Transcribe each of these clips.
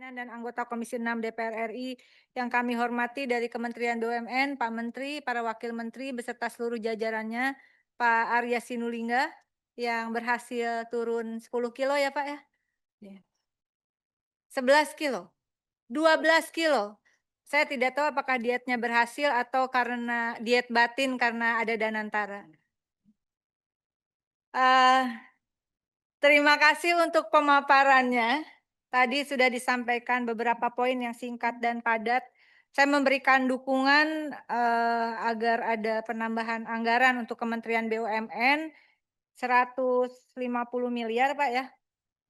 Dan anggota Komisi 6 DPR RI yang kami hormati dari Kementerian BUMN, Pak Menteri, para Wakil Menteri beserta seluruh jajarannya, Pak Arya Sinulinga yang berhasil turun 10 kilo ya Pak ya? Iya. 11 kilo, 12 kilo. Saya tidak tahu apakah dietnya berhasil atau karena diet batin karena ada Danantara. Eh, Terima kasih untuk pemaparannya. Tadi sudah disampaikan beberapa poin yang singkat dan padat. Saya memberikan dukungan agar ada penambahan anggaran untuk Kementerian BUMN 150 miliar Pak ya.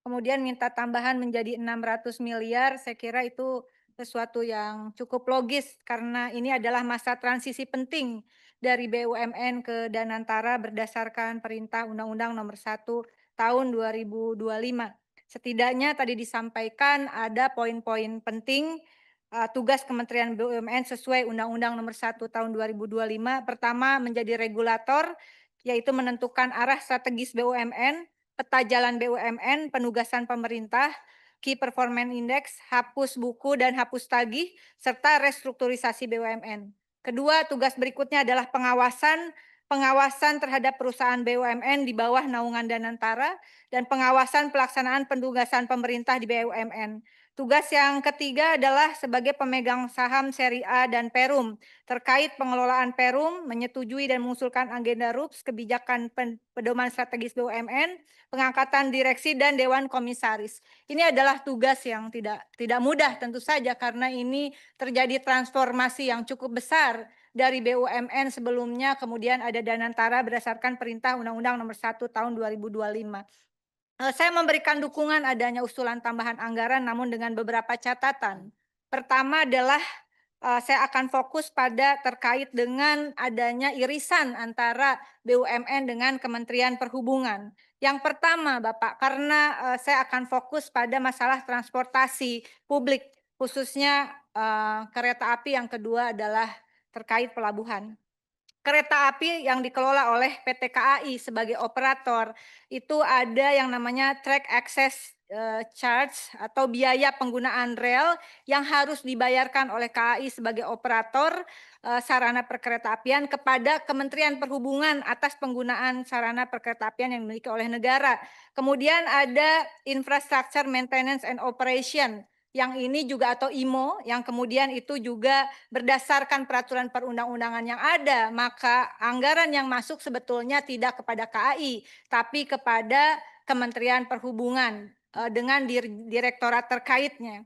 Kemudian minta tambahan menjadi 600 miliar, saya kira itu sesuatu yang cukup logis karena ini adalah masa transisi penting dari BUMN ke Danantara berdasarkan Perintah Undang-Undang Nomor 1 Tahun 2025. Setidaknya tadi disampaikan ada poin-poin penting tugas Kementerian BUMN sesuai Undang-Undang Nomor 1 Tahun 2025. Pertama, menjadi regulator, yaitu menentukan arah strategis BUMN, peta jalan BUMN, penugasan pemerintah, Key Performance Index, hapus buku dan hapus tagih, serta restrukturisasi BUMN. Kedua, tugas berikutnya adalah pengawasan terhadap perusahaan BUMN di bawah naungan Danantara, dan pengawasan pelaksanaan penugasan pemerintah di BUMN. Tugas yang ketiga adalah sebagai pemegang saham seri A dan Perum, terkait pengelolaan Perum, menyetujui dan mengusulkan agenda RUPS, kebijakan pedoman strategis BUMN, pengangkatan direksi dan dewan komisaris. Ini adalah tugas yang tidak mudah tentu saja karena ini terjadi transformasi yang cukup besar dari BUMN sebelumnya, kemudian ada Danantara berdasarkan Perintah Undang-Undang Nomor 1 Tahun 2025. Saya memberikan dukungan adanya usulan tambahan anggaran namun dengan beberapa catatan. Pertama adalah saya akan fokus pada terkait dengan adanya irisan antara BUMN dengan Kementerian Perhubungan. Yang pertama, Bapak, karena saya akan fokus pada masalah transportasi publik, khususnya kereta api. Yang kedua adalah terkait pelabuhan. Kereta api yang dikelola oleh PT KAI sebagai operator itu ada yang namanya track access charge atau biaya penggunaan rel yang harus dibayarkan oleh KAI sebagai operator sarana perkeretaapian kepada Kementerian Perhubungan atas penggunaan sarana perkeretaapian yang dimiliki oleh negara. Kemudian ada Infrastructure Maintenance and Operation yang ini juga atau IMO yang kemudian itu juga berdasarkan peraturan perundang-undangan yang ada, maka anggaran yang masuk sebetulnya tidak kepada KAI, tapi kepada Kementerian Perhubungan dengan direktorat terkaitnya.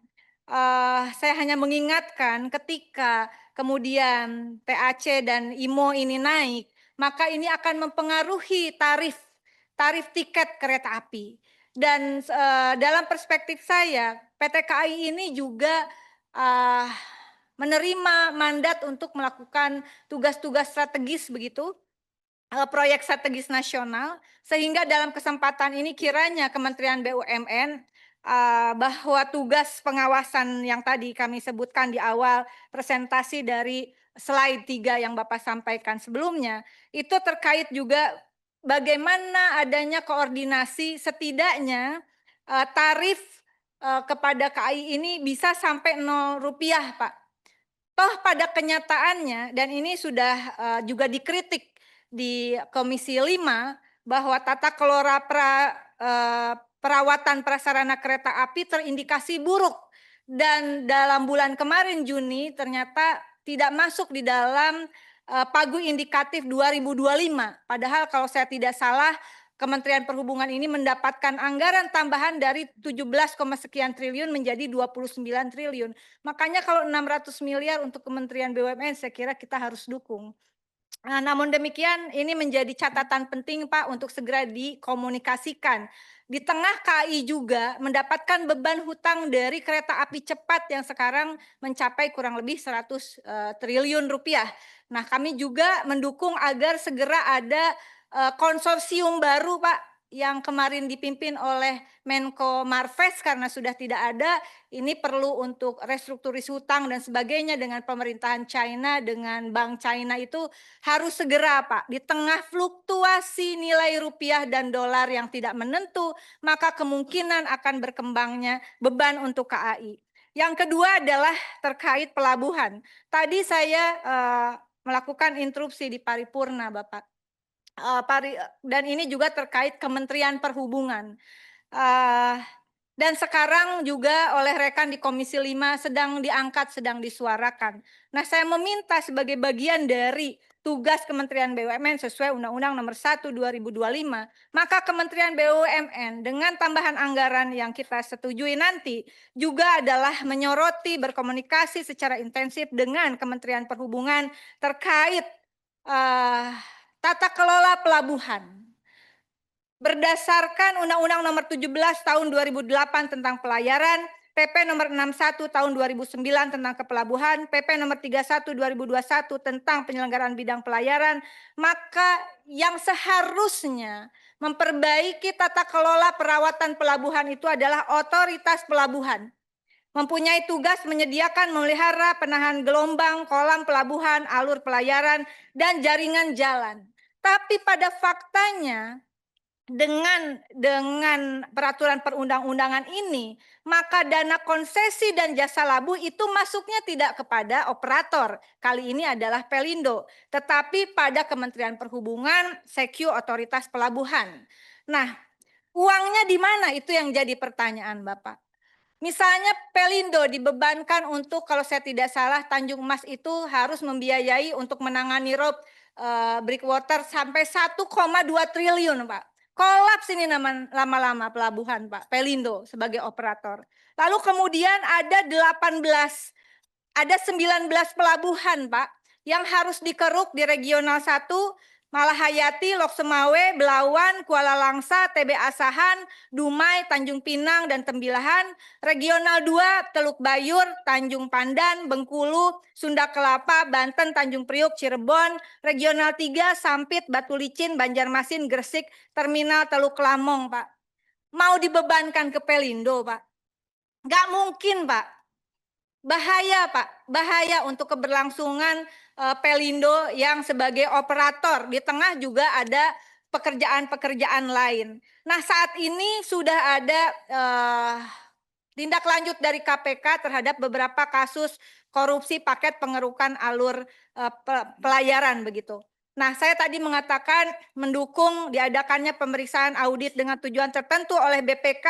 Saya hanya mengingatkan ketika kemudian TAC dan IMO ini naik, maka ini akan mempengaruhi tarif tiket kereta api. Dan dalam perspektif saya, PT KAI ini juga menerima mandat untuk melakukan tugas-tugas strategis begitu, proyek strategis nasional, sehingga dalam kesempatan ini kiranya Kementerian BUMN bahwa tugas pengawasan yang tadi kami sebutkan di awal presentasi dari slide 3 yang Bapak sampaikan sebelumnya, itu terkait juga bagaimana adanya koordinasi setidaknya tarif kepada KAI ini bisa sampai Rp0, Pak. Toh pada kenyataannya, dan ini sudah juga dikritik di Komisi 5, bahwa tata kelola perawatan prasarana kereta api terindikasi buruk. Dan dalam bulan kemarin Juni ternyata tidak masuk di dalam pagu indikatif 2025. Padahal kalau saya tidak salah Kementerian Perhubungan ini mendapatkan anggaran tambahan dari 17, sekian triliun menjadi 29 triliun. Makanya kalau 600 miliar untuk Kementerian BUMN saya kira kita harus dukung. Namun demikian ini menjadi catatan penting Pak untuk segera dikomunikasikan. Di tengah KAI juga mendapatkan beban hutang dari kereta api cepat yang sekarang mencapai kurang lebih 100 triliun rupiah. Nah, kami juga mendukung agar segera ada konsorsium baru Pak yang kemarin dipimpin oleh Menko Marves karena sudah tidak ada, ini perlu untuk restrukturis hutang dan sebagainya dengan pemerintahan China, dengan Bank China itu harus segera Pak. Di tengah fluktuasi nilai rupiah dan dolar yang tidak menentu, maka kemungkinan akan berkembangnya beban untuk KAI. Yang kedua adalah terkait pelabuhan. Tadi saya melakukan interupsi di paripurna, Bapak. Dan ini juga terkait Kementerian Perhubungan. Dan sekarang juga oleh rekan di Komisi 5 sedang diangkat, sedang disuarakan. Nah, saya meminta sebagai bagian dari tugas Kementerian BUMN sesuai Undang-Undang Nomor 1 2025, maka Kementerian BUMN dengan tambahan anggaran yang kita setujui nanti juga adalah menyoroti, berkomunikasi secara intensif dengan Kementerian Perhubungan terkait tata kelola pelabuhan. Berdasarkan Undang-Undang Nomor 17 Tahun 2008 tentang pelayaran, PP Nomor 61 Tahun 2009 tentang kepelabuhan, PP Nomor 31 2021 tentang penyelenggaraan bidang pelayaran, maka yang seharusnya memperbaiki tata kelola perawatan pelabuhan itu adalah otoritas pelabuhan. Mempunyai tugas menyediakan, memelihara, penahan gelombang, kolam pelabuhan, alur pelayaran, dan jaringan jalan. Tapi pada faktanya, dengan peraturan perundang-undangan ini, maka dana konsesi dan jasa labuh itu masuknya tidak kepada operator. Kali ini adalah Pelindo, tetapi pada Kementerian Perhubungan, Secu Otoritas Pelabuhan. Nah, uangnya di mana? Itu yang jadi pertanyaan, Bapak. Misalnya Pelindo dibebankan untuk, kalau saya tidak salah, Tanjung Mas itu harus membiayai untuk menangani rob breakwater sampai 1,2 triliun, Pak. Kolaps ini lama-lama pelabuhan, Pak. Pelindo sebagai operator. Lalu kemudian ada 19 pelabuhan, Pak, yang harus dikeruk di Regional 1, Malahayati, Lok Semawe, Belawan, Kuala Langsa, TB Asahan, Dumai, Tanjung Pinang, dan Tembilahan. Regional 2, Teluk Bayur, Tanjung Pandan, Bengkulu, Sunda Kelapa, Banten, Tanjung Priuk, Cirebon. Regional 3, Sampit, Batu Licin, Banjarmasin, Gresik, Terminal Teluk Lamong, Pak. Mau dibebankan ke Pelindo, Pak? Nggak mungkin, Pak. Bahaya, Pak, bahaya untuk keberlangsungan Pelindo yang sebagai operator. Di tengah juga ada pekerjaan-pekerjaan lain. Nah, saat ini sudah ada tindak lanjut dari KPK terhadap beberapa kasus korupsi paket pengerukan alur pelayaran begitu. Nah, saya tadi mengatakan mendukung diadakannya pemeriksaan audit dengan tujuan tertentu oleh BPK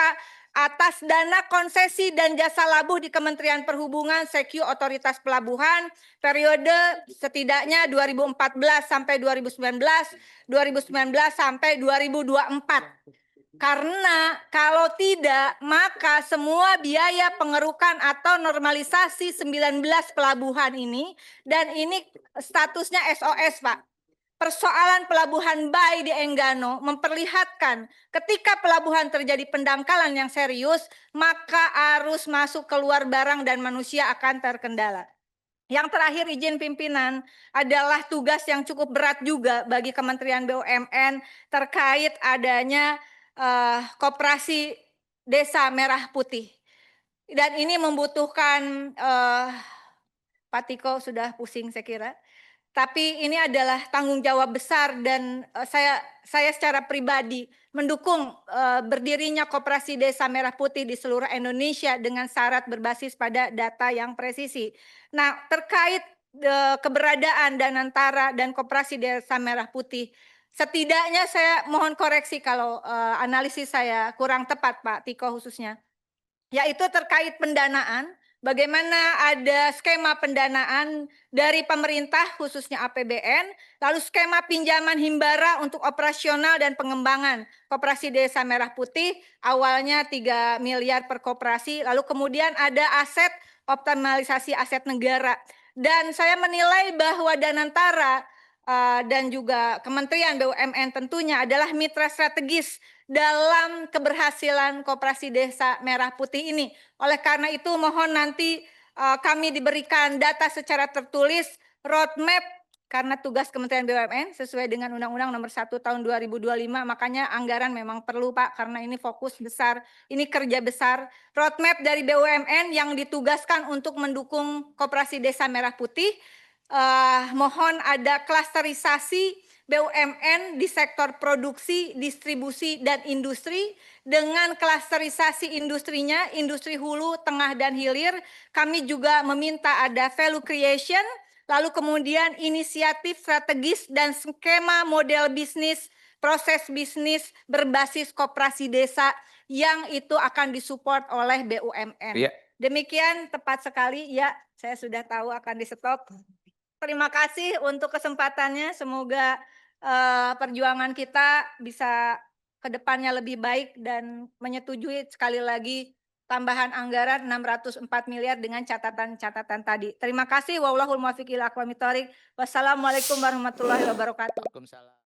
atas dana konsesi dan jasa labuh di Kementerian Perhubungan Secu Otoritas Pelabuhan periode setidaknya 2014 sampai 2019, 2019 sampai 2024. Karena kalau tidak, maka semua biaya pengerukan atau normalisasi 19 pelabuhan ini, dan ini statusnya SOS, Pak. Persoalan pelabuhan Bay di Enggano memperlihatkan ketika pelabuhan terjadi pendangkalan yang serius, maka arus masuk keluar barang dan manusia akan terkendala. Yang terakhir, izin pimpinan, adalah tugas yang cukup berat juga bagi Kementerian BUMN terkait adanya Koperasi Desa Merah Putih. Dan ini membutuhkan, Pak Tiko sudah pusing saya kira. Tapi ini adalah tanggung jawab besar dan saya secara pribadi mendukung berdirinya Koperasi Desa Merah Putih di seluruh Indonesia dengan syarat berbasis pada data yang presisi. Nah, terkait keberadaan Danantara dan Koperasi Desa Merah Putih, setidaknya saya mohon koreksi kalau analisis saya kurang tepat, Pak Tiko khususnya, yaitu terkait pendanaan. Bagaimana ada skema pendanaan dari pemerintah khususnya APBN, lalu skema pinjaman himbara untuk operasional dan pengembangan Koperasi Desa Merah Putih, awalnya 3 miliar per koperasi, lalu kemudian ada aset, optimalisasi aset negara. Dan saya menilai bahwa Danantara dan juga Kementerian BUMN tentunya adalah mitra strategis dalam keberhasilan Koperasi Desa Merah Putih ini. Oleh karena itu mohon nanti kami diberikan data secara tertulis, roadmap, karena tugas Kementerian BUMN sesuai dengan Undang-Undang Nomor 1 Tahun 2025, makanya anggaran memang perlu, Pak, karena ini fokus besar, ini kerja besar. Roadmap dari BUMN yang ditugaskan untuk mendukung Koperasi Desa Merah Putih, mohon ada klasterisasi BUMN di sektor produksi, distribusi, dan industri dengan klasterisasi industrinya, industri hulu, tengah, dan hilir. Kami juga meminta ada value creation, lalu kemudian inisiatif strategis dan skema model bisnis, proses bisnis berbasis koperasi desa yang itu akan disupport oleh BUMN. Iya. Demikian tepat sekali, ya, saya sudah tahu akan di-stop. Terima kasih untuk kesempatannya, semoga perjuangan kita bisa ke depannya lebih baik dan menyetujui sekali lagi tambahan anggaran 604 miliar dengan catatan-catatan tadi. Terima kasih, wallahul muwaffiq ila aqwamit thoriq. Wassalamualaikum warahmatullahi wabarakatuh. Waalaikumsalam.